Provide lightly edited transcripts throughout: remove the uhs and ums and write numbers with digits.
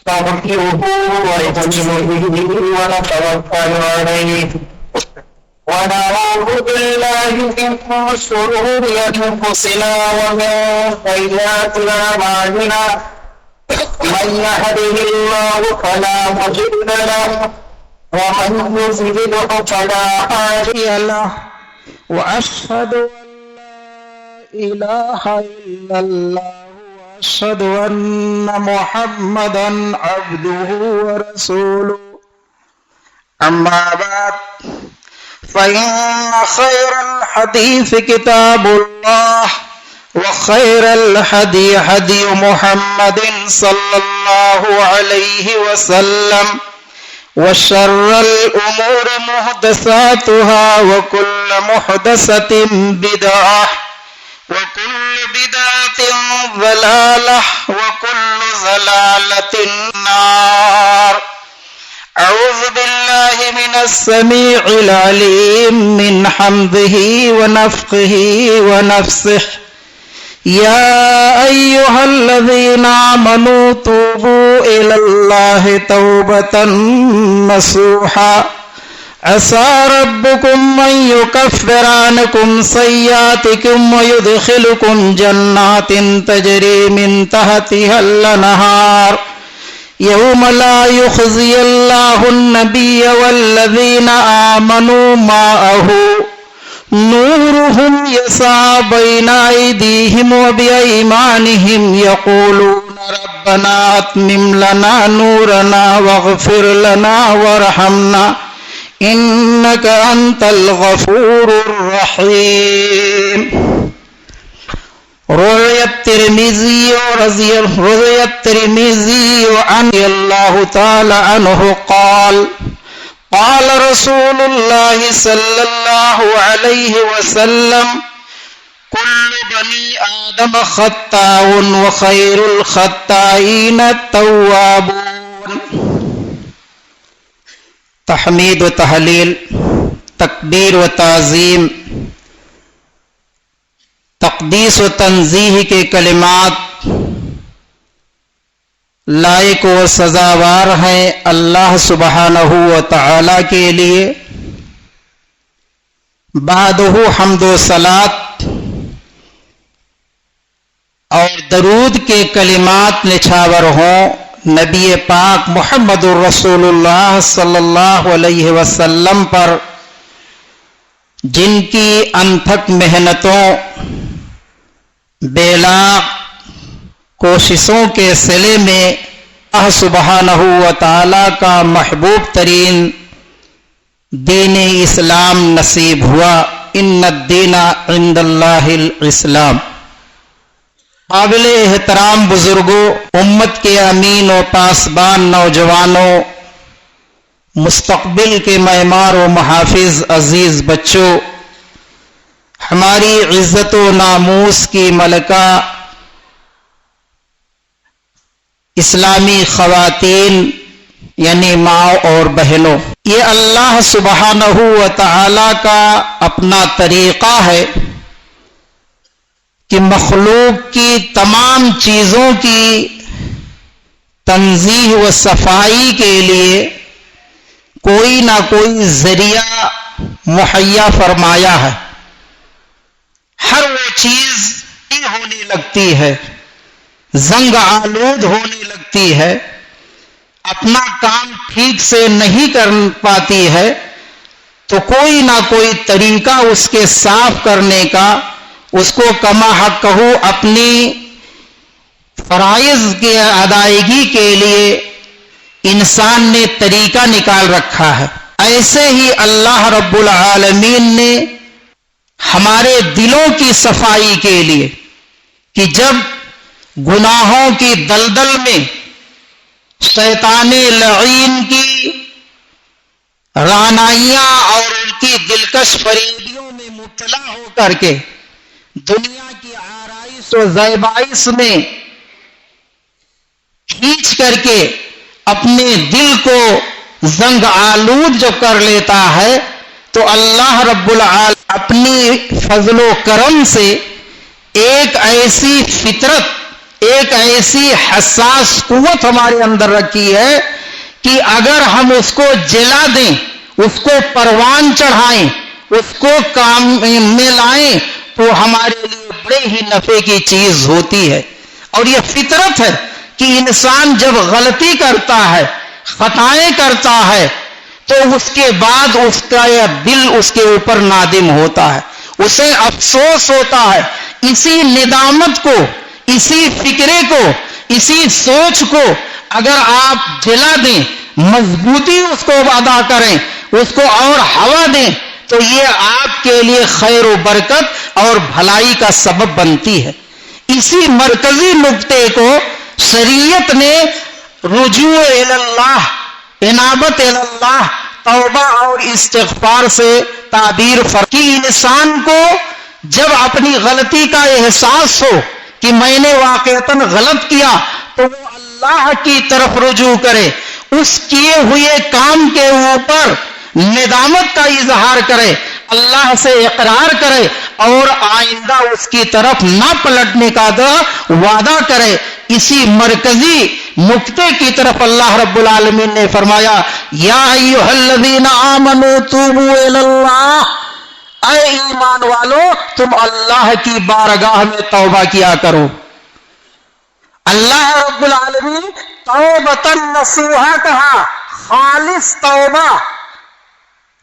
نستغفره ونؤمن به ونتوكل عليه ونعوذ بالله من شرور أنفسنا ومن سيئات أعمالنا من يهده الله فلا مضل له ومن يضلل فلا هادي له وأشهد أن لا إله إلا الله وأشهد أن محمدا عبده ورسوله أما بعد فإن خير الحديث كتاب الله وخير الهدي هدي محمد صلى الله عليه وسلم وشر الأمور محدثاتها وكل محدثة بدعة وكل بدعة ضلالة وكل ضلالة النار. أعوذ بالله من السميع العليم من حمده ونفخه ونفسه. يا أيها الذين آمنوا توبوا إلى الله توبة نصوحا عسى ربكم أن يكفر عنكم سيئاتكم ويدخلكم جنات تجري من تحتها الأنهار يوم لا يخزي الله النبي والذين آمنوا معه نورهم يسعى بين أيديهم وبأيمانهم يقولون ربنا أتمم لنا نورنا واغفر لنا وارحمنا إنك أنت الغفور الرحيم. روى الترمذي عن الله تعالى عنه قال قال رسول الله صلى الله عليه وسلم كل بني آدم خطاء وخير الخطائين التوابون. تحمید و تحلیل، تکبیر و تعظیم، تقدیس و تنزیح کے کلمات لائق و سزاوار ہیں اللہ سبحانہ و تعالی کے لیے. بعدہ حمد و صلات اور درود کے کلمات نچھاور ہوں نبی پاک محمد الرسول اللہ صلی اللہ علیہ وسلم پر، جن کی انتھک محنتوں بیلاغ کوششوں کے صلے میں اللہ سبحانہ و تعالی کا محبوب ترین دین اسلام نصیب ہوا. ان الدین عند اللہ الاسلام. قابل احترام بزرگوں، امت کے امین و پاسبان نوجوانوں، مستقبل کے معمار و محافظ عزیز بچوں، ہماری عزت و ناموس کی ملکہ اسلامی خواتین یعنی ماں اور بہنوں، یہ اللہ سبحانہ و تعالی کا اپنا طریقہ ہے کہ مخلوق کی تمام چیزوں کی تنزیہ و صفائی کے لیے کوئی نہ کوئی ذریعہ مہیا فرمایا ہے. ہر وہ چیز ہونے لگتی ہے، زنگ آلود ہونے لگتی ہے، اپنا کام ٹھیک سے نہیں کر پاتی ہے، تو کوئی نہ کوئی طریقہ اس کے صاف کرنے کا، اس کو کما حق کہو اپنی فرائض کی ادائیگی کے لیے انسان نے طریقہ نکال رکھا ہے. ایسے ہی اللہ رب العالمین نے ہمارے دلوں کی صفائی کے لیے کہ جب گناہوں کی دلدل میں شیطان لعین کی رعنائیاں اور ان کی دلکش فریبیوں میں مبتلا ہو کر کے دنیا کی آرائش و زیبائش میں کھینچ کر کے اپنے دل کو زنگ آلود جو کر لیتا ہے، تو اللہ رب العالمین اپنی فضل و کرم سے ایک ایسی فطرت ایک ایسی حساس قوت ہمارے اندر رکھی ہے کہ اگر ہم اس کو جلا دیں، اس کو پروان چڑھائیں، اس کو کام میں لائیں تو ہمارے لیے بڑے ہی نفع کی چیز ہوتی ہے. اور یہ فطرت ہے کہ انسان جب غلطی کرتا ہے، خطائیں کرتا ہے، تو اس کے بعد اس کا دل اس کے اوپر نادم ہوتا ہے، اسے افسوس ہوتا ہے. اسی ندامت کو، اسی فکرے کو، اسی سوچ کو اگر آپ جلا دیں، مضبوطی اس کو ادا کریں، اس کو اور ہوا دیں، تو یہ آپ کے لیے خیر و برکت اور بھلائی کا سبب بنتی ہے. اسی مرکزی نقطے کو شریعت نے رجوع اللہ، انابت اللہ، توبہ اور استغفار سے تعبیر کہ انسان کو جب اپنی غلطی کا احساس ہو کہ میں نے واقعتاً غلط کیا، تو وہ اللہ کی طرف رجوع کرے، اس کیے ہوئے کام کے اوپر ندامت کا اظہار کرے، اللہ سے اقرار کرے اور آئندہ اس کی طرف نہ پلٹنے کا وعدہ کرے. اسی مرکزی نقطے کی طرف اللہ رب العالمین نے فرمایا یا ایھا الذین آمنوا توبوا الی اللہ، اے ایمان والو تم اللہ کی بارگاہ میں توبہ کیا کرو. اللہ رب العالمین توبۃ نصوحا کہا، خالص توبہ،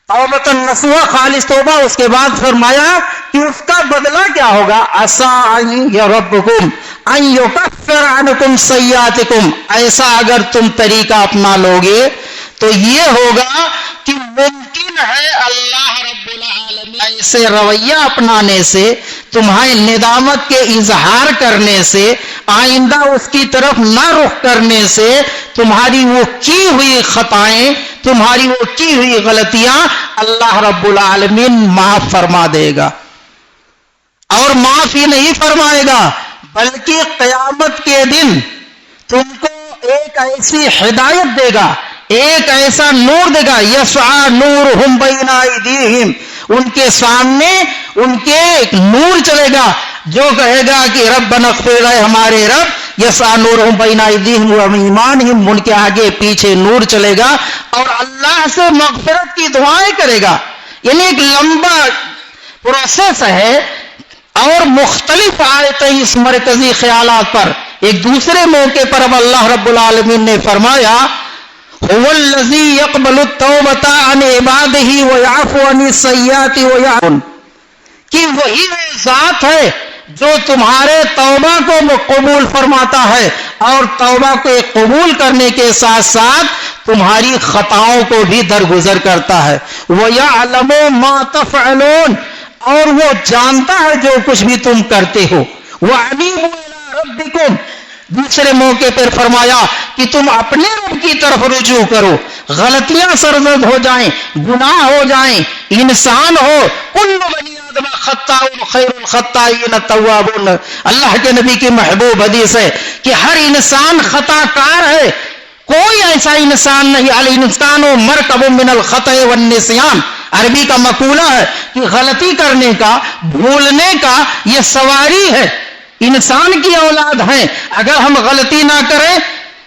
توبۃ نصوحا خالص توبہ. اس کے بعد فرمایا کہ اس کا بدلہ کیا ہوگا، عسیٰ ربکم ان یکفر عنکم سیئاتکم. ایسا اگر تم طریقہ اپنا لوگے تو یہ ہوگا کہ ممکن ہے اللہ رب العالمین ایسے رویہ اپنانے سے، تمہارے ندامت کے اظہار کرنے سے، آئندہ اس کی طرف نہ رخ کرنے سے، تمہاری وہ کی ہوئی خطائیں، تمہاری وہ کی ہوئی غلطیاں اللہ رب العالمین معاف فرما دے گا. اور معاف ہی نہیں فرمائے گا بلکہ قیامت کے دن تم کو ایک ایسی ہدایت دے گا، ایک ایسا نور دے گا، یسعی نورہم بین ایدیہم، ان کے سامنے ان کے ایک نور چلے گا جو کہے گا کہ ربنا اغفر، اے ہمارے رب، یسعی نورہم بین ایدیہم و ایمانہم، ان کے آگے پیچھے نور چلے گا اور اللہ سے مغفرت کی دعائیں کرے گا. یعنی ایک لمبا پروسیس ہے. اور مختلف آیتیں اس مرکزی خیالات پر. ایک دوسرے موقع پر اب اللہ رب العالمین نے فرمایا هو الذی یقبل التوبۃ عن عبادہ ویعفو عن السیئات ویعفو، کہ وہی ذات ہے جو تمہارے توبہ کو قبول فرماتا ہے اور توبہ کو قبول کرنے کے ساتھ ساتھ تمہاری خطاؤں کو بھی درگزر کرتا ہے. وَيَعْلَمُ مَا تَفْعَلُونَ، اور وہ جانتا ہے جو کچھ بھی تم کرتے ہو. وَأَنِيبُوا إِلَىٰ رَبِّكُمْ، دوسرے موقع پر فرمایا کہ تم اپنے رب کی طرف رجوع کرو. غلطیاں سرزد ہو جائیں، گناہ ہو جائیں، انسان ہو، کل بنی آدم خطاء خیر الخطائین التوابون. اللہ کے نبی کی محبوب حدیث ہے کہ ہر انسان خطا کار ہے، کوئی ایسا انسان نہیں. الانسان مرکب من الخطأ والنسیان، عربی کا مقولہ ہے کہ غلطی کرنے کا، بھولنے کا یہ سواری ہے. انسان کی اولاد ہیں، اگر ہم غلطی نہ کریں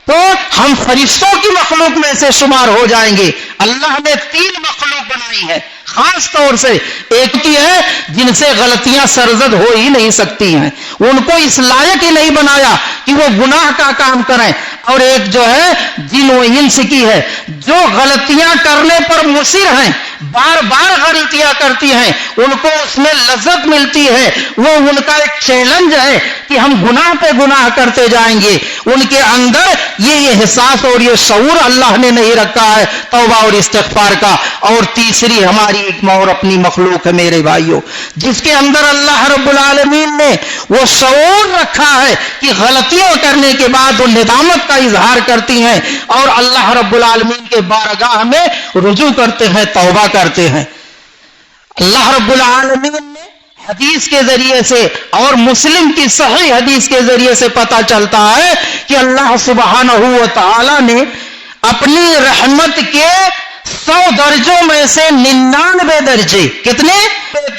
تو ہم فرشتوں کی مخلوق میں سے شمار ہو جائیں گے. اللہ نے 3 مخلوق بنائی ہے خاص طور سے. ایک کی ہے جن سے غلطیاں سرزد ہو ہی نہیں سکتی ہیں، ان کو اس لائق ہی نہیں بنایا کہ وہ گناہ کا کام کریں. اور ایک جو ہے جن و انس کی ہے جو غلطیاں کرنے پر مصر ہیں، بار بار غلطیاں کرتی ہیں، ان کو اس میں لذت ملتی ہے. وہ ان کا ایک چیلنج ہے کہ ہم گناہ پہ گناہ کرتے جائیں گے. ان کے اندر یہ احساس اور یہ شعور اللہ نے نہیں رکھا ہے توبہ اور استغفار کا. اور تیسری ہماری ایک اور اپنی مخلوق ہے میرے بھائیوں، جس کے اندر اللہ رب العالمین نے وہ شعور رکھا ہے کہ غلطیوں کرنے کے بعد وہ ندامت کا اظہار کرتی ہیں اور اللہ رب العالمین کے بارگاہ میں رجوع کرتے ہیں، توبہ کرتے ہیں. اللہ رب العالمین نے حدیث کے ذریعے سے اور مسلم کی صحیح حدیث کے ذریعے سے پتہ چلتا ہے کہ اللہ سبحانہ و تعالی نے اپنی رحمت کے 100 درجوں میں سے 99 درجے کتنے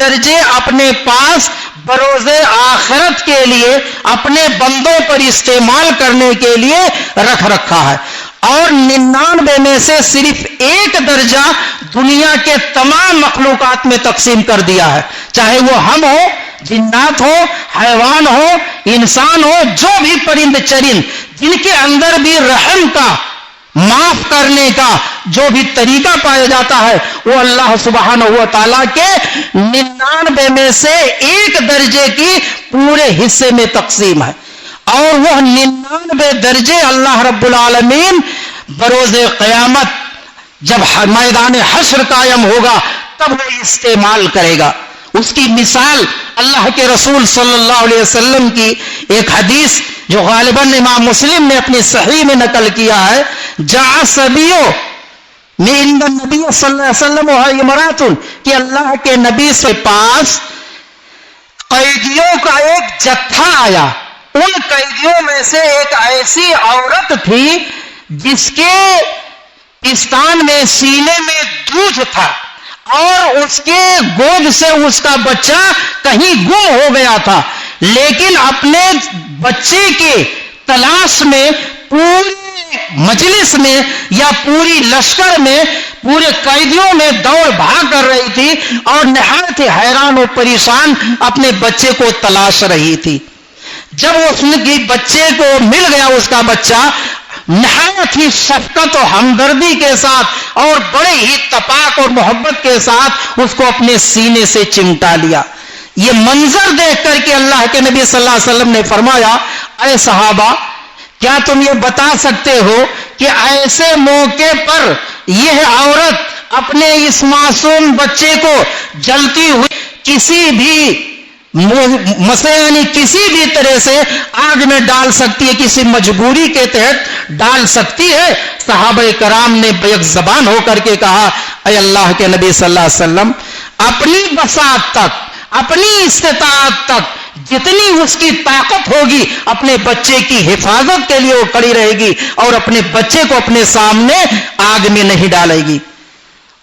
درجے اپنے پاس بروز آخرت کے لیے اپنے بندوں پر استعمال کرنے کے لیے رکھ رکھا ہے، اور 99 میں سے صرف 1 درجہ دنیا کے تمام مخلوقات میں تقسیم کر دیا ہے، چاہے وہ ہم ہو، جنات ہو، حیوان ہو، انسان ہو، جو بھی پرند چرند جن کے اندر بھی رحم کا، معاف کرنے کا جو بھی طریقہ پایا جاتا ہے، وہ اللہ سبحانہ و تعالیٰ کے 99 میں سے 1 درجے کی پورے حصے میں تقسیم ہے، اور وہ 99 درجے اللہ رب العالمین بروز قیامت جب میدان حشر قائم ہوگا تب وہ استعمال کرے گا۔ اس کی مثال اللہ کے رسول صلی اللہ علیہ وسلم کی ایک حدیث جو غالباً امام مسلم نے اپنی صحیح میں نقل کیا ہے، جاء صبیو من النبی صلی اللہ علیہ وسلم وامرأۃ، کہ اللہ کے نبی سے پاس قیدیوں کا ایک جتھا آیا، ان قیدیوں میں سے ایک ایسی عورت تھی جس کے پستان میں، سینے میں دودھ تھا، اور اس کے گود سے اس کا بچہ کہیں گم ہو گیا تھا، لیکن اپنے بچے کے تلاش میں پوری مجلس میں یا پوری لشکر میں، پورے قیدیوں میں دوڑ بھاگ کر رہی تھی، اور نہایت حیران و پریشان اپنے بچے کو تلاش رہی تھی۔ جب اس کے بچے کو مل گیا، اس کا بچہ، نہایت ہی شفقت و ہمدردی کے ساتھ اور بڑے ہی تپاک اور محبت کے ساتھ اس کو اپنے سینے سے چمٹا لیا۔ یہ منظر دیکھ کر کے اللہ کے نبی صلی اللہ علیہ وسلم نے فرمایا، اے صحابہ، کیا تم یہ بتا سکتے ہو کہ ایسے موقع پر یہ عورت اپنے اس معصوم بچے کو جلتی ہوئی کسی بھی یعنی کسی بھی طرح سے آگ میں ڈال سکتی ہے، کسی مجبوری کے تحت ڈال سکتی ہے؟ صحابہ کرام نے بیک زبان ہو کر کے کہا، اے اللہ کے نبی صلی اللہ علیہ وسلم، اپنی بساط تک، اپنی استطاعت تک جتنی اس کی طاقت ہوگی اپنے بچے کی حفاظت کے لیے وہ کھڑی رہے گی، اور اپنے بچے کو اپنے سامنے آگ میں نہیں ڈالے گی۔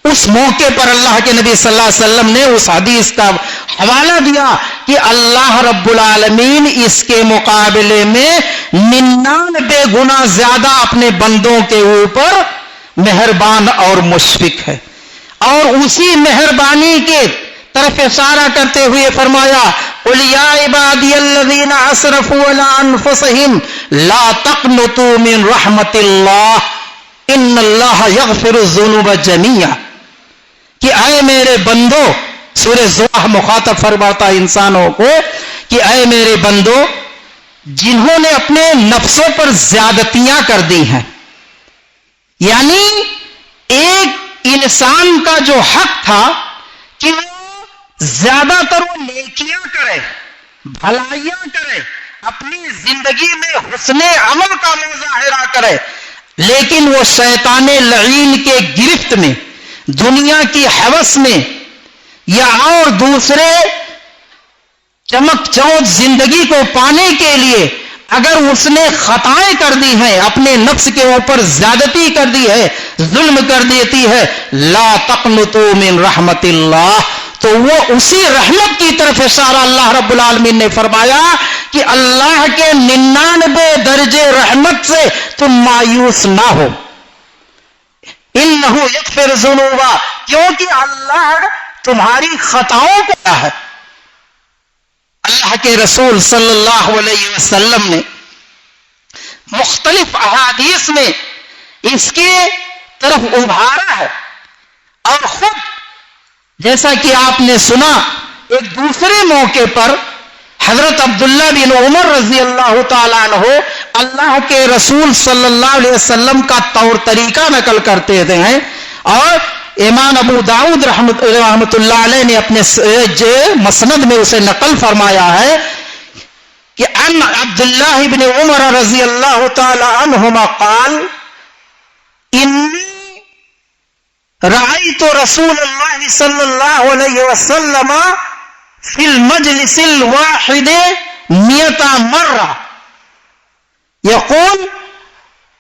اس موقع پر اللہ کے نبی صلی اللہ علیہ وسلم نے اس حدیث کا حوالہ دیا کہ اللہ رب العالمین اس کے مقابلے میں 99 گنا زیادہ اپنے بندوں کے اوپر مہربان اور مشفق ہے، اور اسی مہربانی کے طرف اشارہ کرتے ہوئے فرمایا، قل یا عبادی الذین اسرفوا علی انفسہم لا تقنطوا من رحمت اللہ ان اللہ یغفر الذنوب جمیعا، کہ اے میرے بندو، سورہ زمر مخاطب فرماتا انسانوں کو کہ اے میرے بندو، جنہوں نے اپنے نفسوں پر زیادتیاں کر دی ہیں، یعنی ایک انسان کا جو حق تھا کہ وہ زیادہ تر وہ نیکیاں کرے، بھلائیاں کرے، اپنی زندگی میں حسن عمل کا مظاہرہ کرے، لیکن وہ شیطان لعین کے گرفت میں، دنیا کی ہوس میں، یا اور دوسرے چمک چوند زندگی کو پانے کے لیے اگر اس نے خطائیں کر دی ہیں، اپنے نفس کے اوپر زیادتی کر دی ہے، ظلم کر دیتی ہے، لا تقنطوا من رحمت اللہ، تو وہ اسی رحمت کی طرف اشارہ اللہ رب العالمین نے فرمایا کہ اللہ کے 99 درجے رحمت سے تم مایوس نہ ہو، انہ یغفر الذنوب، کیونکہ اللہ تمہاری خطاؤں کو کیا ہے۔ اللہ کے رسول صلی اللہ علیہ وسلم نے مختلف احادیث میں اس کے طرف ابھارا ہے، اور خود جیسا کہ آپ نے سنا ایک دوسرے موقع پر حضرت عبداللہ بن عمر رضی اللہ تعالیٰ عنہ اللہ کے رسول صلی اللہ علیہ وسلم کا طور طریقہ نقل کرتے ہیں، اور امام ابو داؤد رحمت اللہ علیہ نے اپنے مسند میں اسے نقل فرمایا ہے کہ ان عبداللہ بن عمر رضی اللہ تعالیٰ عنہما قال انی رأیت رسول اللہ صلی اللہ علیہ وسلم فی المجلس الواحد 100 مرہ یقول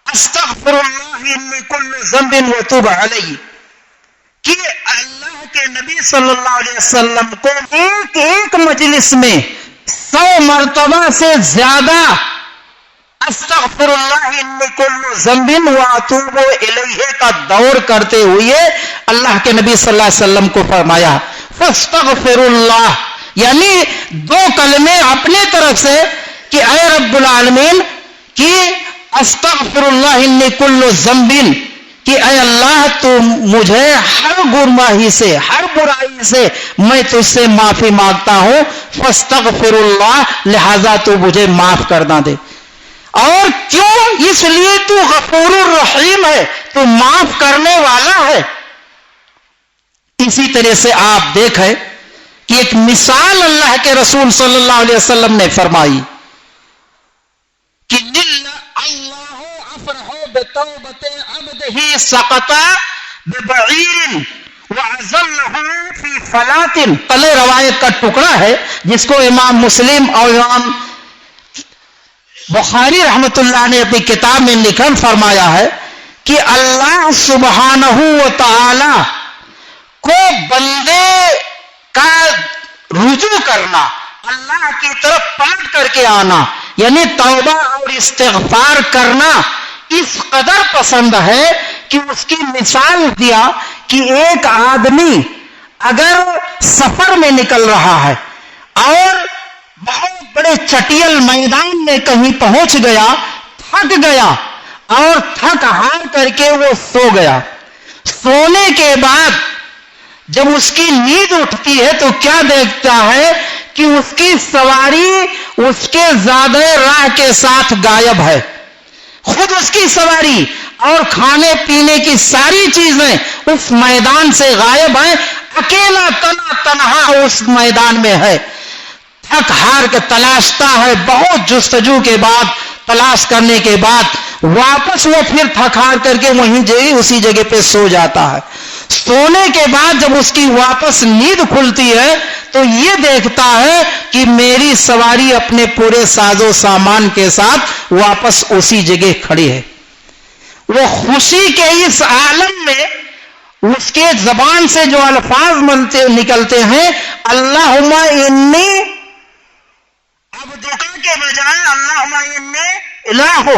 استغفر اللہ من کل ذنب وتوب علیہ، کہ اللہ کے نبی صلی اللہ علیہ وسلم کو ایک ایک مجلس میں 100 مرتبہ سے زیادہ استغفر اللہ انی کل ذنب واتوب الیہ کا دور کرتے ہوئے اللہ کے نبی صلی اللہ علیہ وسلم کو فرمایا فاستغفر اللہ، یعنی 2 کلمے اپنے طرف سے کہ اے رب العالمین کہ استغفر اللہ انی کل ذنب، کہ اے اللہ تو مجھے ہر گناہی سے، ہر برائی سے میں تجھ سے معافی مانگتا ہوں، فاستغفر اللہ، لہذا تو مجھے معاف کرنا دے۔ اور کیوں؟ اس لیے تو غفور الرحیم ہے، تو معاف کرنے والا ہے۔ اسی طرح سے آپ دیکھیں کہ ایک مثال اللہ کے رسول صلی اللہ علیہ وسلم نے فرمائی کہ اللہ افرح بتوبۃ عبدہ سقط ببعیر وعزلہ فی فلاۃ، پہلے روایت کا ٹکڑا ہے جس کو امام مسلم اور امام بخاری رحمت اللہ نے اپنی کتاب میں لکھن فرمایا ہے کہ اللہ سبحانہ و تعالی کو بندے کا رجوع کرنا، اللہ کی طرف پلٹ کر کے آنا، یعنی توبہ اور استغفار کرنا اس قدر پسند ہے کہ اس کی مثال دیا کہ ایک آدمی اگر سفر میں نکل رہا ہے اور بہت بڑے چٹیل میدان میں کہیں پہنچ گیا، تھک گیا اور تھک ہار کر کے وہ سو گیا، سونے کے بعد جب اس کی نیند اٹھتی ہے تو کیا دیکھتا ہے کہ اس کی سواری اس کے زیادہ راہ کے ساتھ غائب ہے، خود اس کی سواری اور کھانے پینے کی ساری چیزیں اس میدان سے غائب ہیں، اکیلا تنہا اس میدان میں ہے، تھک ہار کے تلاشتا ہے، بہت جستجو کے بعد تلاش کرنے کے بعد واپس وہ پھر تھک ہار کر کے وہیں اسی جگہ پہ سو جاتا ہے۔ سونے کے بعد جب اس کی واپس نیند کھلتی ہے تو یہ دیکھتا ہے کہ میری سواری اپنے پورے ساز و سامان کے ساتھ واپس اسی جگہ کھڑی ہے۔ وہ خوشی کے اس عالم میں اس کے زبان سے جو الفاظ نکلتے ہیں اللہم انی عبدک کے بجائے اللہم انی الہ،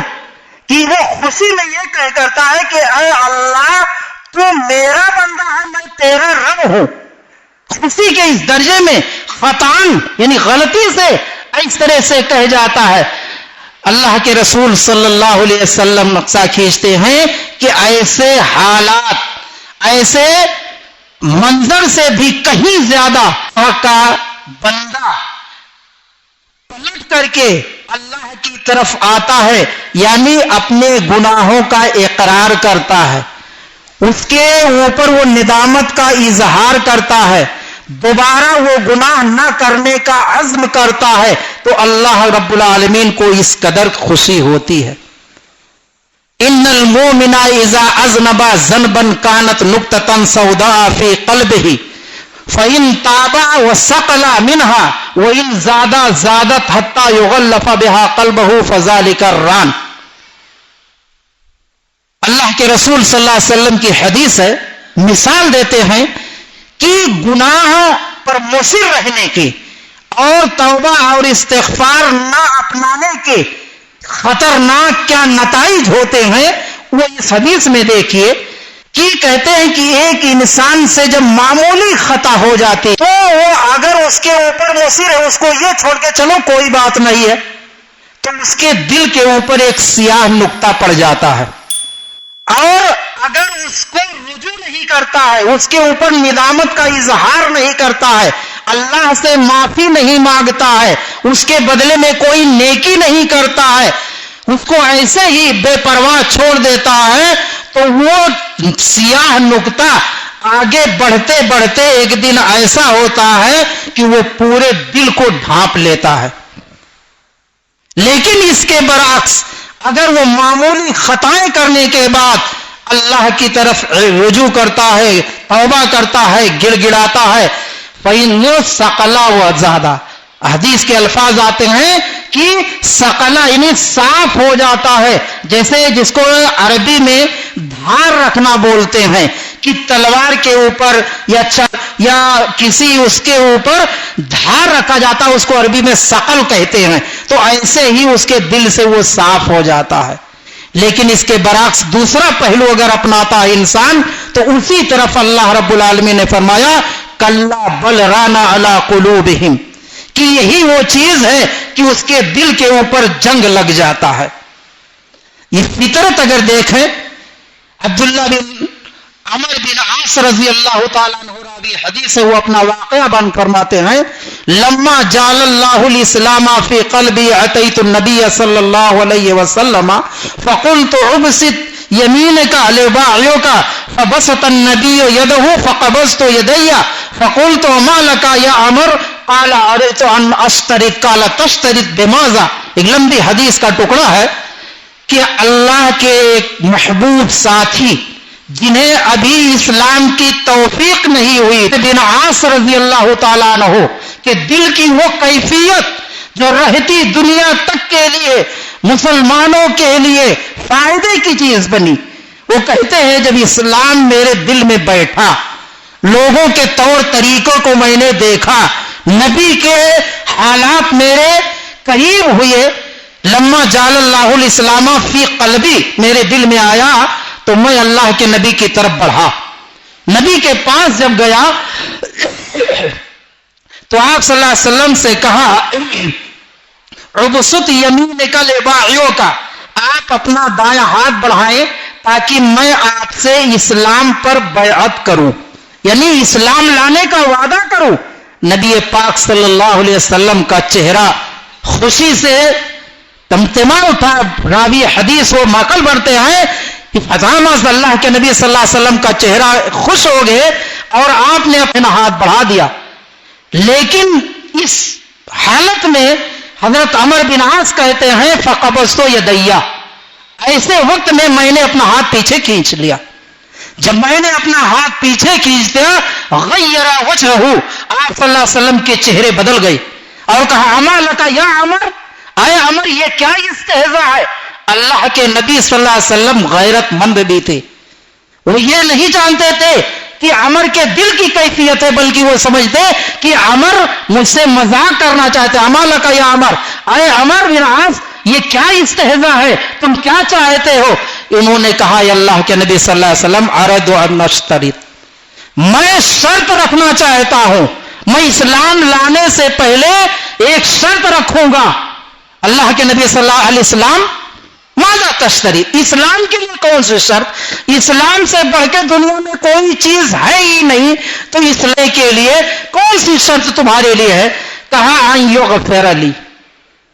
کہ وہ خوشی میں یہ کرتا ہے کہ اے اللہ تو میرا بندہ ہے، میں تیرا رب ہوں۔ خوشی کے اس درجے میں خطان یعنی غلطی سے اس طرح سے کہہ جاتا ہے۔ اللہ کے رسول صلی اللہ علیہ وسلم نقشہ کھینچتے ہیں کہ ایسے حالات، ایسے منظر سے بھی کہیں زیادہ کا بندہ پلٹ کر کے اللہ کی طرف آتا ہے، یعنی اپنے گناہوں کا اقرار کرتا ہے، اس کے اوپر وہ ندامت کا اظہار کرتا ہے، دوبارہ وہ گناہ نہ کرنے کا عزم کرتا ہے، تو اللہ رب العالمین کو اس قدر خوشی ہوتی ہے۔ ان المؤمن اذا اذنب ذنبا كانت نقطة سوداء في قلبه فإن تاب وسقل منها وإن زادت حتى يغلف بها قلبه فذلك الران۔ اللہ کے رسول صلی اللہ علیہ وسلم کی حدیث ہے، مثال دیتے ہیں کہ گناہ پر مصر رہنے کے اور توبہ اور استغفار نہ اپنانے کے خطرناک کیا نتائج ہوتے ہیں، وہ اس حدیث میں دیکھیے کہ کہتے ہیں کہ ایک انسان سے جب معمولی خطا ہو جاتی تو وہ اگر اس کے اوپر مصر ہے، اس کو یہ چھوڑ کے چلو کوئی بات نہیں ہے، تو اس کے دل کے اوپر ایک سیاہ نقطہ پڑ جاتا ہے، اور اگر اس کو رجوع نہیں کرتا ہے، اس کے اوپر ندامت کا اظہار نہیں کرتا ہے، اللہ سے معافی نہیں مانگتا ہے، اس کے بدلے میں کوئی نیکی نہیں کرتا ہے، اس کو ایسے ہی بے پرواہ چھوڑ دیتا ہے، تو وہ سیاہ نقطہ آگے بڑھتے بڑھتے ایک دن ایسا ہوتا ہے کہ وہ پورے دل کو ڈھانپ لیتا ہے۔ لیکن اس کے برعکس اگر وہ معمولی خطائیں کرنے کے بعد اللہ کی طرف رجوع کرتا ہے، توبہ کرتا ہے، گڑ گڑاتا ہے، فَإِنَّ سَقَلَا وَزَادَ، حدیث کے الفاظ آتے ہیں کہ سقلا یعنی صاف ہو جاتا ہے، جیسے جس کو عربی میں دھار رکھنا بولتے ہیں کہ تلوار کے اوپر یا کسی اس کے اوپر دھار رکھا جاتا ہے، اس کو عربی میں ثقل کہتے ہیں، تو ایسے ہی اس کے دل سے وہ صاف ہو جاتا ہے. لیکن اس کے برعکس دوسرا پہلو اگر اپناتا ہے انسان تو اسی طرف اللہ رب العالمین نے فرمایا کلا بل رانا علی قلوبہم، کہ یہی وہ چیز ہے کہ اس کے دل کے اوپر جنگ لگ جاتا ہے. یہ فطرت اگر دیکھیں، عبداللہ بن عمر بن عاص رضی اللہ تعالیٰ عنہ راوی حدیث ہے، وہ اپنا واقعہ بیان فرماتے ہیں لما جعل اللہ الاسلام فی قلبی اتیت النبی صلی اللہ علیہ وسلم فقلت ابسط یمینک لباعیک فبسط النبی یدہ فقبضت یدی فقلت ما لک یا عمر قال اردت ان اشترط قال تشترط بماذا. ایک لمبی حدیث کا ٹکڑا ہے کہ اللہ کے ایک محبوب ساتھی جنہیں ابھی اسلام کی توفیق نہیں ہوئی بن عاص رضی اللہ تعالیٰ عنہ کہ دل کی وہ کیفیت جو رہتی دنیا تک کے لیے مسلمانوں کے لیے فائدے کی چیز بنی، وہ کہتے ہیں جب اسلام میرے دل میں بیٹھا، لوگوں کے طور طریقوں کو میں نے دیکھا، نبی کے حالات میرے قریب ہوئے، لما جعل اللہ الاسلام فی قلبی، میرے دل میں آیا تو میں اللہ کے نبی کی طرف بڑھا. نبی کے پاس جب گیا تو آپ صلی اللہ علیہ وسلم سے کہا ابسط یمینک لباعیک، آپ اپنا دایاں ہاتھ بڑھائیں تاکہ میں آپ سے اسلام پر بیعت کروں، یعنی اسلام لانے کا وعدہ کروں. نبی پاک صلی اللہ علیہ وسلم کا چہرہ خوشی سے تمتما اٹھا. راوی حدیث وہ نقل کرتے ہیں کہ فضامت اللہ کے نبی صلی اللہ علیہ وسلم کا چہرہ خوش ہو گئے اور آپ نے اپنا ہاتھ بڑھا دیا. لیکن اس حالت میں حضرت عمر بن عاص کہتے ہیں فقبضت یدی، ایسے وقت میں نے اپنا ہاتھ پیچھے کھینچ لیا. جب میں نے اپنا ہاتھ پیچھے کھینچ دیا غیر وجہہ، آپ صلی اللہ علیہ وسلم کے چہرے بدل گئے اور کہا اما لک یا عمر، اے عمر یہ کیا استہزاء ہے. اللہ کے نبی صلی اللہ علیہ وسلم غیرت مند بھی تھے، وہ یہ نہیں جانتے تھے کہ عمر کے دل کی کیفیت ہے، بلکہ وہ سمجھتے کہ عمر مجھ سے مذاق کرنا چاہتے. اما لک یا عمر، اے عمر بن عاص یہ کیا استہزاء ہے، تم کیا چاہتے ہو. انہوں نے کہا اللہ کے نبی صلی اللہ علیہ وسلم ارد ان اشترط، میں شرط رکھنا چاہتا ہوں، میں اسلام لانے سے پہلے ایک شرط رکھوں گا. اللہ کے نبی صلی اللہ علیہ وسلم ماذا تشتری، اسلام کے لیے کون سی شرط، اسلام سے بڑھ کے دنیا میں کوئی چیز ہے ہی نہیں، تو اسلام کے لیے کون سی شرط تمہارے لیے ہے. کہا ان یغفر لی،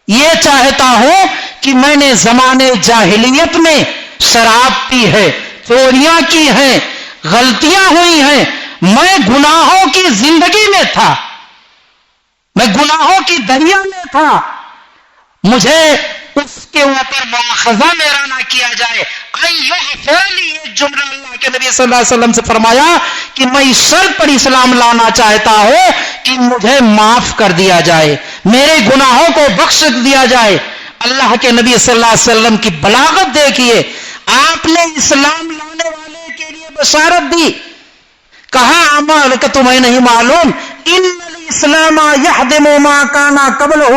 یہ چاہتا ہوں کہ میں نے زمانے جاہلیت میں شراب پی ہے، چوریاں کی ہیں، غلطیاں ہوئی ہیں، میں گناہوں کی زندگی میں تھا، میں گناہوں کی دریا میں تھا، مجھے اس کے اوپر مواخذہ میرا نہ کیا جائے. یہ جملہ اللہ کے نبی صلی اللہ علیہ وسلم سے فرمایا کہ میں اس شرط پر اسلام لانا چاہتا ہوں کہ مجھے معاف کر دیا جائے، میرے گناہوں کو بخش دیا جائے. اللہ کے نبی صلی اللہ علیہ وسلم کی بلاغت دیکھیے، آپ نے اسلام لانے والے کے لیے بشارت دی. کہا اما کہ تمہیں نہیں معلوم ان الاسلام یہدم ما کان قبلہ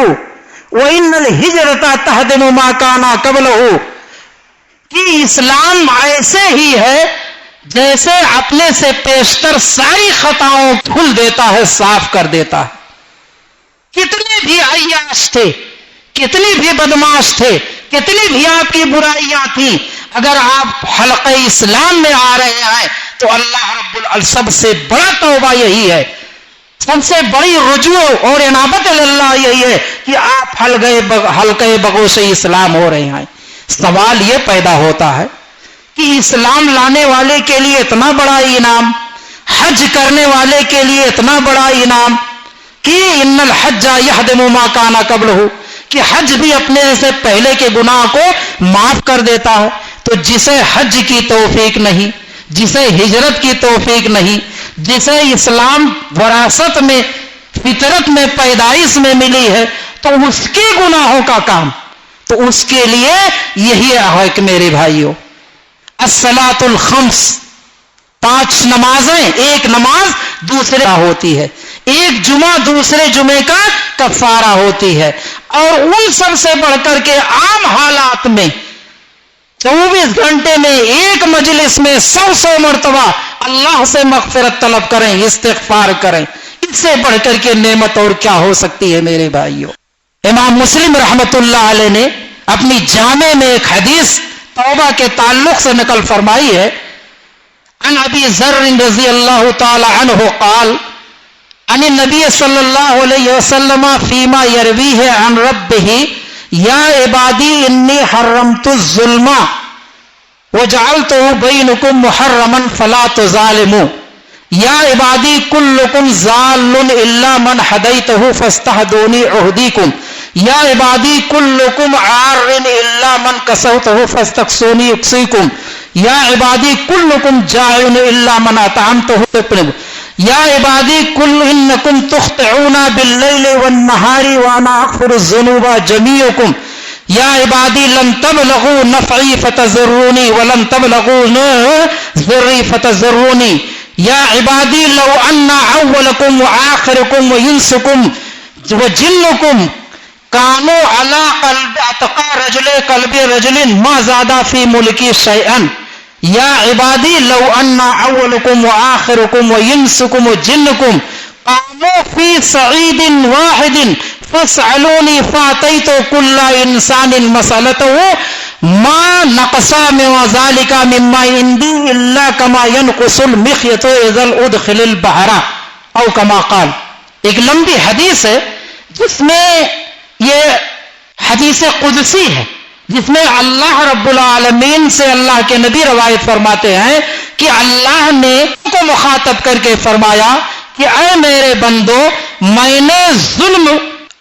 وَإِنَّ الْهِجْرَةَ تَهْدِمُ مَا كَانَ قَبْلَهُ، کہ اسلام ایسے ہی ہے جیسے اپنے سے پیشتر ساری خطاؤں کھل دیتا ہے، صاف کر دیتا ہے. کتنے بھی عیاش تھے، کتنی بھی بدماش تھے، کتنی بھی آپ کی برائیاں تھیں، اگر آپ حلقہ اسلام میں آ رہے ہیں تو اللہ رب العالمین سب سے بڑا توبہ یہی ہے، سب سے بڑی رجوع اور انابت اللہ یہی ہے کہ آپ حلقہ بگوش اسلام ہو رہے ہیں. سوال یہ پیدا ہوتا ہے کہ اسلام لانے والے کے لیے اتنا بڑا انعام، حج کرنے والے کے لیے اتنا بڑا انعام کہ ان الحج یہدم ما کان قبلہ، کہ حج بھی اپنے سے پہلے کے گناہ کو معاف کر دیتا ہے. تو جسے حج کی توفیق نہیں، جسے ہجرت کی توفیق نہیں، جسے اسلام وراثت میں فطرت میں پیدائش میں ملی ہے، تو اس کے گناہوں کا کام، تو اس کے لیے یہی ہے کہ میرے بھائیوں الصلاۃ الخمس، 5 نمازیں ایک نماز دوسرے کا ہوتی ہے، ایک جمعہ دوسرے جمعے کا کفارہ ہوتی ہے، اور ان سب سے بڑھ کر کے عام حالات میں 24 گھنٹے میں ایک مجلس میں 100 مرتبہ اللہ سے مغفرت طلب کریں، استغفار کریں، اس سے بڑھ کر کے نعمت اور کیا ہو سکتی ہے میرے بھائیوں۔ امام مسلم رحمت اللہ علیہ نے اپنی جامع میں ایک حدیث توبہ کے تعلق سے نقل فرمائی ہے، عن ابی ذر رضی اللہ تعالی عنہ قال عن النبی صلی اللہ علیہ وسلم فیما یرویہ عن ربہ یا عبادی انی حرمت الظلم وجعلتہ بینکم محرما فلا تظالموا یا عبادی کلکم ضال الا من ہدیتہ فاستہدونی اہدیکم یا عبادی کلکم عار الا من کسوتہ فاستقسونی اکسیکم یا عبادی کلکم جائع الا من اطعمتہ تقنب یا عبادی کل انکم تخطئون باللیل والنہار وانا اغفر الذنوب جمیعکم یا عبادی لن تبلغوا نفعی فتضرونی ولن تبلغوا ضری فتضرونی یا عبادی لو ان اولکم وآخرکم وینسکم وجنکم کانوا علی قلب اتقى رجل قلب رجل ما زاد فی ملکی شیئا یا عبادی لو ان اولکم وآخرکم وینسکم وجنکم قاموا فی صعید واحد فاسألونی فاتیت کل انسان مسألته ما نقص من ذلك مما عندي الا كما ينقص المخيط اذا ادخل البحر او كما قال۔ ایک لمبی حدیث ہے جس میں یہ حدیث قدسی ہے، جس میں اللہ رب العالمین سے اللہ کے نبی روایت فرماتے ہیں کہ اللہ نے کو مخاطب کر کے فرمایا کہ اے میرے بندو، میں نے ظلم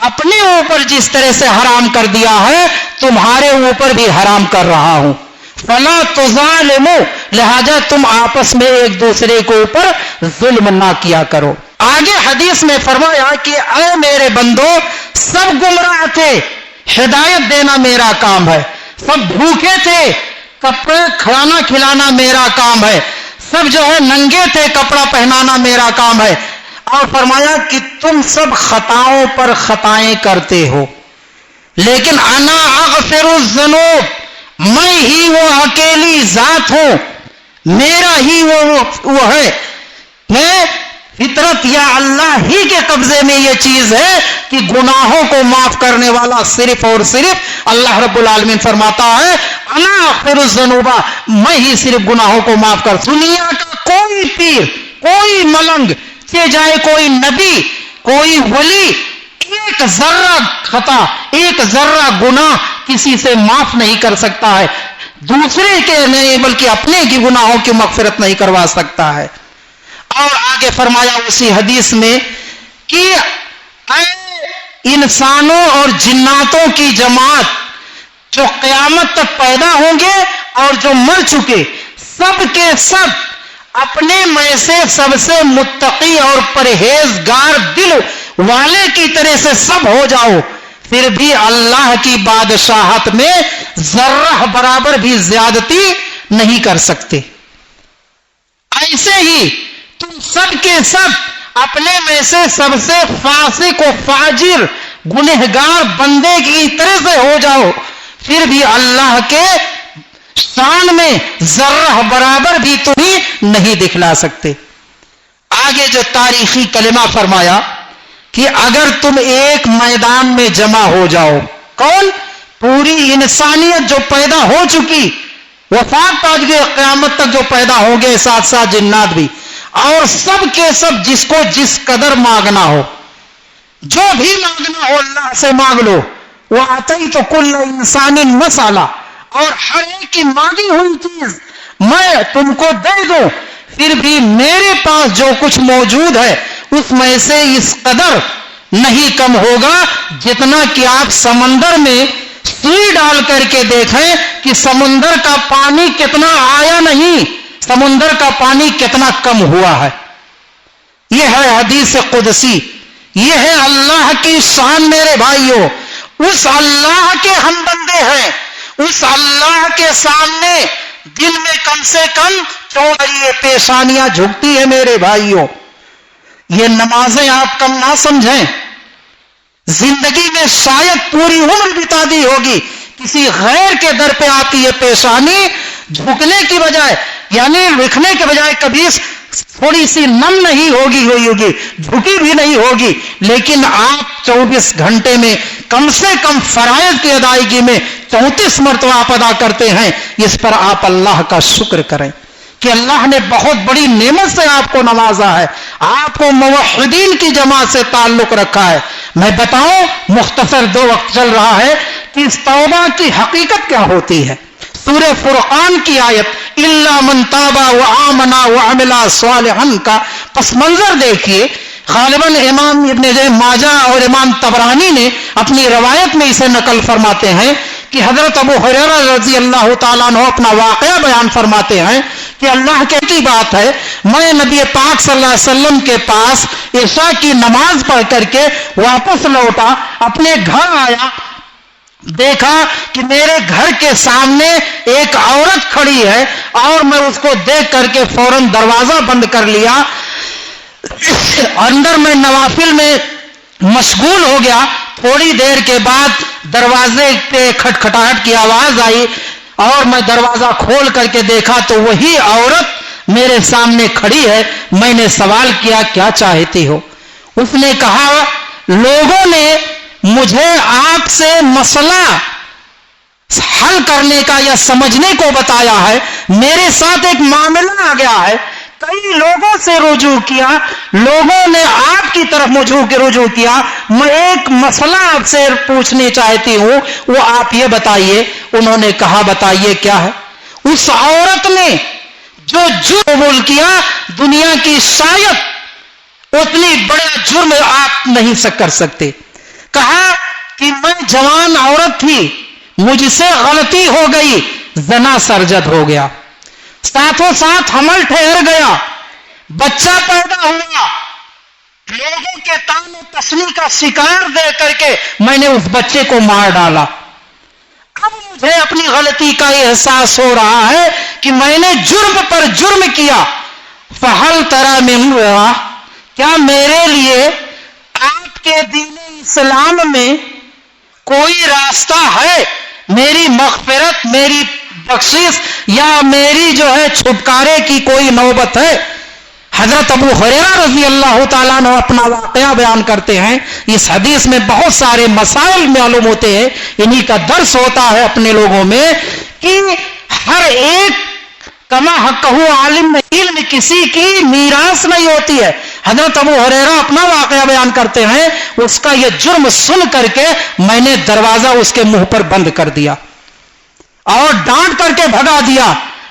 اپنے اوپر جس طرح سے حرام کر دیا ہے تمہارے اوپر بھی حرام کر رہا ہوں، فلا تظالموا، لہذا تم آپس میں ایک دوسرے کے اوپر ظلم نہ کیا کرو۔ آگے حدیث میں فرمایا کہ اے میرے بندو، سب گمراہ تھے، ہدایت دینا میرا کام ہے، سب بھوکے تھے، کپڑے کھلانا کھلانا میرا کام ہے، سب جو ہے ننگے تھے، کپڑا پہنانا میرا کام ہے، اور فرمایا کہ تم سب خطاؤں پر خطائیں کرتے ہو، لیکن انا اغفر الذنوب، میں ہی وہ اکیلی ذات ہوں، میرا ہی وہ ہے، میں فطرت یا اللہ ہی کے قبضے میں یہ چیز ہے کہ گناہوں کو معاف کرنے والا صرف اور صرف اللہ رب العالمین فرماتا ہے انا اغفر الذنوب، میں ہی صرف گناہوں کو معاف کر۔ دنیا کا کوئی پیر، کوئی ملنگ، چاہے کوئی نبی، کوئی ولی، ایک ذرہ خطا، ایک ذرہ گناہ کسی سے معاف نہیں کر سکتا ہے، دوسرے کے نہیں بلکہ اپنے کی گناہوں کی مغفرت نہیں کروا سکتا ہے۔ اور آگے فرمایا اسی حدیث میں کہ اے انسانوں اور جناتوں کی جماعت جو قیامت تک پیدا ہوں گے اور جو مر چکے، سب کے سب اپنے میں سے سب سے متقی اور پرہیزگار دل والے کی طرح سے سب ہو جاؤ، پھر بھی اللہ کی بادشاہت میں ذرہ برابر بھی زیادتی نہیں کر سکتے۔ ایسے ہی تم سب کے سب اپنے میں سے سب سے فاسق و فاجر گنہگار بندے کی طرح سے ہو جاؤ، پھر بھی اللہ کے شان میں ذرہ برابر بھی تمہیں نہیں دکھلا سکتے۔ آگے جو تاریخی کلمہ فرمایا کہ اگر تم ایک میدان میں جمع ہو جاؤ، کون؟ پوری انسانیت جو پیدا ہو چکی، وفات پا کے قیامت تک جو پیدا ہوں گے، ساتھ ساتھ جنات بھی، اور سب کے سب جس کو جس قدر مانگنا ہو، جو بھی مانگنا ہو اللہ سے مانگ لو، وَأَعْطَيْتُ كُلَّ إِنسَانٍ مَسْأَلَةً، اور ہر ایک کی مانگی ہوئی چیز میں تم کو دے دوں، پھر بھی میرے پاس جو کچھ موجود ہے اس میں سے اس قدر نہیں کم ہوگا جتنا کہ آپ سمندر میں سوئی ڈال کر کے دیکھیں کہ سمندر کا پانی کتنا آیا نہیں، سمندر کا پانی کتنا کم ہوا ہے۔ یہ ہے حدیث قدسی، یہ ہے اللہ کی شان میرے بھائیوں۔ اس اللہ کے ہم بندے ہیں، اس اللہ کے سامنے دن میں کم سے کم 4 پیشانیاں جھکتی ہیں میرے بھائیوں. یہ نمازیں آپ کم نہ سمجھیں. زندگی میں شاید پوری عمر بتا دی ہوگی, کسی غیر کے در پہ آپ کی یہ پیشانی جھکنے کی بجائے, یعنی لکھنے کے بجائے کبھی تھوڑی سی نم نہیں ہوگی, جھکی بھی نہیں ہوگی, لیکن آپ 24 گھنٹے میں کم سے کم فرائض کی ادائیگی میں 34 مرتبہ آپ ادا کرتے ہیں. اس پر آپ اللہ کا شکر کریں کہ اللہ نے بہت بڑی نعمت سے آپ کو نوازا ہے, آپ کو موحدین کی جماعت سے تعلق رکھا ہے. میں بتاؤں, مختصر 2 وقت چل رہا ہے, کہ اس توبہ کی حقیقت کیا ہوتی ہے. سورہ فرقان کی آیت الا من تاب وآمن وعمل صالحا کا پس منظر دیکھیے. غالباً امام ابن ماجہ اور امام طبرانی نے اپنی روایت میں اسے نقل فرماتے ہیں کہ حضرت ابو ہریرہ رضی اللہ تعالیٰ عنہ اپنا واقعہ بیان فرماتے ہیں کہ اللہ کی بات ہے, میں نبی پاک صلی اللہ علیہ وسلم کے پاس عشاء کی نماز پڑھ کر کے واپس لوٹا, اپنے گھر آیا, دیکھا کہ میرے گھر کے سامنے ایک عورت کھڑی ہے, اور میں اس کو دیکھ کر کے فوراً دروازہ بند کر لیا. اندر میں نوافل میں مشغول ہو گیا. تھوڑی دیر کے بعد دروازے پہ کھٹکھٹاہٹ کی آواز آئی, اور میں دروازہ کھول کر کے دیکھا تو وہی عورت میرے سامنے کھڑی ہے. میں نے سوال کیا, کیا چاہتی ہو؟ اس نے کہا, لوگوں نے مجھے آپ سے مسئلہ حل کرنے کا یا سمجھنے کو بتایا ہے, میرے ساتھ ایک معاملہ آ گیا ہے, کئی لوگوں سے رجوع کیا, لوگوں نے آپ کی طرف رجوع کیا, میں ایک مسئلہ آپ سے پوچھنے چاہتی ہوں, وہ آپ یہ بتائیے. انہوں نے کہا, بتائیے کیا ہے. اس عورت نے جو جرم قبول کیا, دنیا کی شاید اتنی بڑا جرم آپ نہیں کر سکتے. کہا کہ میں جوان عورت تھی, مجھ سے غلطی ہو گئی, زنا سرزد ہو گیا, ساتھوں ساتھ حمل ٹھہر گیا, بچہ پیدا ہوا, لوگوں کے طعن و تشنیع کا شکار دے کر کے میں نے اس بچے کو مار ڈالا. اب مجھے اپنی غلطی کا احساس ہو رہا ہے کہ میں نے جرم پر جرم کیا. فہل تری من رحمہ, کیا میرے لیے آپ کے دین اسلام میں کوئی راستہ ہے, میری مغفرت, میری بخشش, یا میری جو ہے چھٹکارے کی کوئی نوبت ہے؟ حضرت ابو ہریرہ رضی اللہ تعالیٰ عنہ اپنا واقعہ بیان کرتے ہیں. اس حدیث میں بہت سارے مسائل معلوم ہوتے ہیں, انہی کا درس ہوتا ہے اپنے لوگوں میں کہ ہر ایک کما حقہ عالم میں علم کسی کی میراث نہیں ہوتی ہے. حضرت ابو ہریرہ اپنا واقعہ بیان کرتے ہیں, اس کا یہ جرم سن کر کے میں نے دروازہ اس کے منہ پر بند کر دیا اور ڈانٹ کر کے بھگا دیا,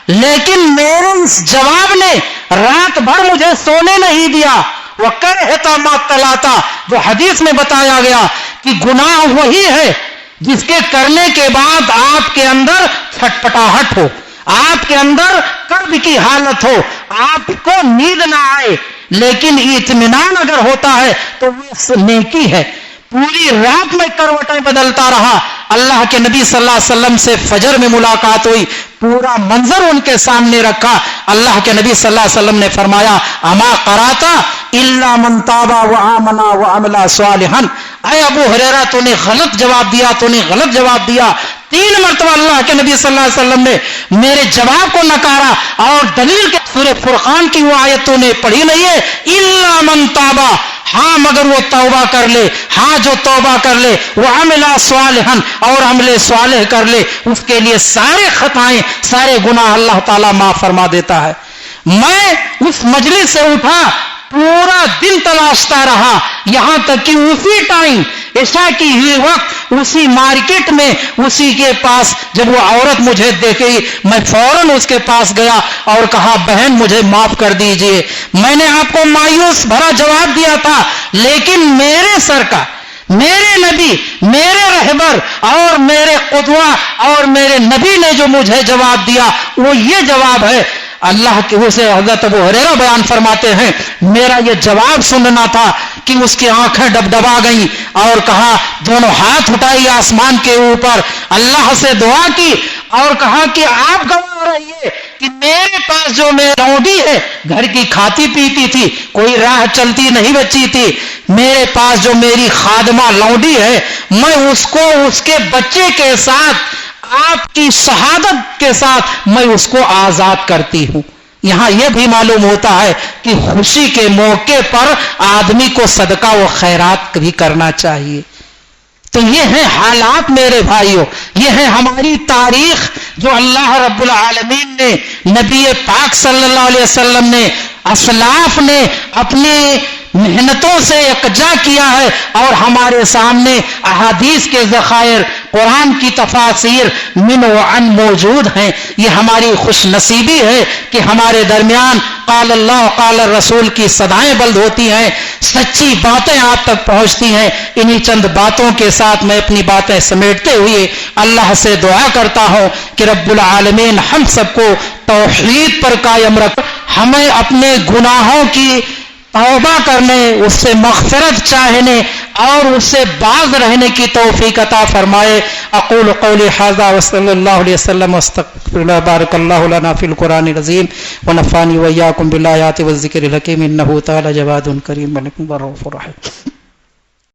لیکن میرے اس جواب نے رات بھر مجھے سونے نہیں دیا. وَكَرِهْتَ مَا طَلَعْتَ, جو حدیث میں بتایا گیا کہ گناہ وہی ہے جس کے کرنے کے بعد آپ کے اندر چھٹپٹاہٹ ہو, آپ کے اندر کرب کی حالت ہو, آپ کو نیند نہ آئے, لیکن اطمینان اگر ہوتا ہے تو وہ نیکی ہے. پوری رات میں کروٹیں بدلتا رہا. اللہ کے نبی صلی اللہ علیہ وسلم سے فجر میں ملاقات ہوئی, پورا منظر ان کے سامنے رکھا. اللہ کے نبی صلی اللہ علیہ وسلم نے فرمایا, اما قراتا الا من تاب وآمن وعمل صالحا. اے ابو ہریرہ, تو نے غلط جواب دیا, تو نے غلط جواب دیا. 3 مرتبہ اللہ کے نبی صلی اللہ علیہ وسلم نے میرے جواب کو نکارا, اور دلیل کے سورہ فرقان کی وہ آیت تو نے پڑھی نہیں ہے, الا من تابا, ہاں مگر وہ توبہ کر لے, ہاں جو توبہ کر لے, وہ عمل صالحا, اور عمل صالح کر لے, اس کے لیے سارے خطائیں, سارے گناہ اللہ تعالیٰ معاف فرما دیتا ہے. میں اس مجلس سے اٹھا, پورا دن تلاشتا رہا, یہاں تک کہ اسی ٹائم عشاء کی ہوئی وقت اسی مارکیٹ میں اسی کے پاس جب وہ عورت مجھے دیکھی, میں فوراً اس کے پاس گیا اور کہا, بہن مجھے معاف کر دیجئے, میں نے آپ کو مایوس بھرا جواب دیا تھا, لیکن میرے سرکار, میرے نبی, میرے رہبر اور میرے قدوہ اور میرے نبی نے جو مجھے جواب دیا وہ یہ جواب ہے. اللہ کے اسے حضرت ابو ہریرہ بیان فرماتے ہیں, میرا یہ جواب سننا تھا کہ اس کی آنکھیں ڈبڈبا گئیں, اور کہا, دونوں ہاتھ اٹھائی آسمان کے اوپر, اللہ سے دعا کی اور کہا کہ آپ گواہ ہو رہی ہے کہ میرے پاس جو میری لونڈی ہے گھر کی کھاتی پیتی تھی, کوئی راہ چلتی نہیں بچی تھی, میرے پاس جو میری خادمہ لونڈی ہے میں اس کو اس کے بچے کے ساتھ آپ کی شہادت کے ساتھ میں اس کو آزاد کرتی ہوں. یہاں یہ بھی معلوم ہوتا ہے کہ خوشی کے موقع پر آدمی کو صدقہ و خیرات بھی کرنا چاہیے. تو یہ ہیں حالات میرے بھائیوں, یہ ہے ہماری تاریخ جو اللہ رب العالمین نے, نبی پاک صلی اللہ علیہ وسلم نے, اسلاف نے اپنی محنتوں سے یکجا کیا ہے, اور ہمارے سامنے احادیث کے ذخائر, قرآن کی تفاسیر من و عن موجود ہیں. یہ ہماری خوش نصیبی ہے کہ ہمارے درمیان قال اللہ قال الرسول کی صدائیں بلند ہوتی ہیں, سچی باتیں آپ تک پہنچتی ہیں. انہی چند باتوں کے ساتھ میں اپنی باتیں سمیٹتے ہوئے اللہ سے دعا کرتا ہوں کہ رب العالمین ہم سب کو توحید پر قائم رکھ, ہمیں اپنے گناہوں کی توبہ کرنے, اس سے مغفرت چاہنے اور اس سے باز رہنے کی توفیق عطا فرمائے. اقول قولی ھذا وصلی اللہ علیہ وسلم واستغفر اللہ. بارک اللہ لنا فی القرآن العظیم ونفعنی وإیاکم بالآیات والذکر الحکیم انہ تعالی جواد کریم ملک رؤوف رحیم.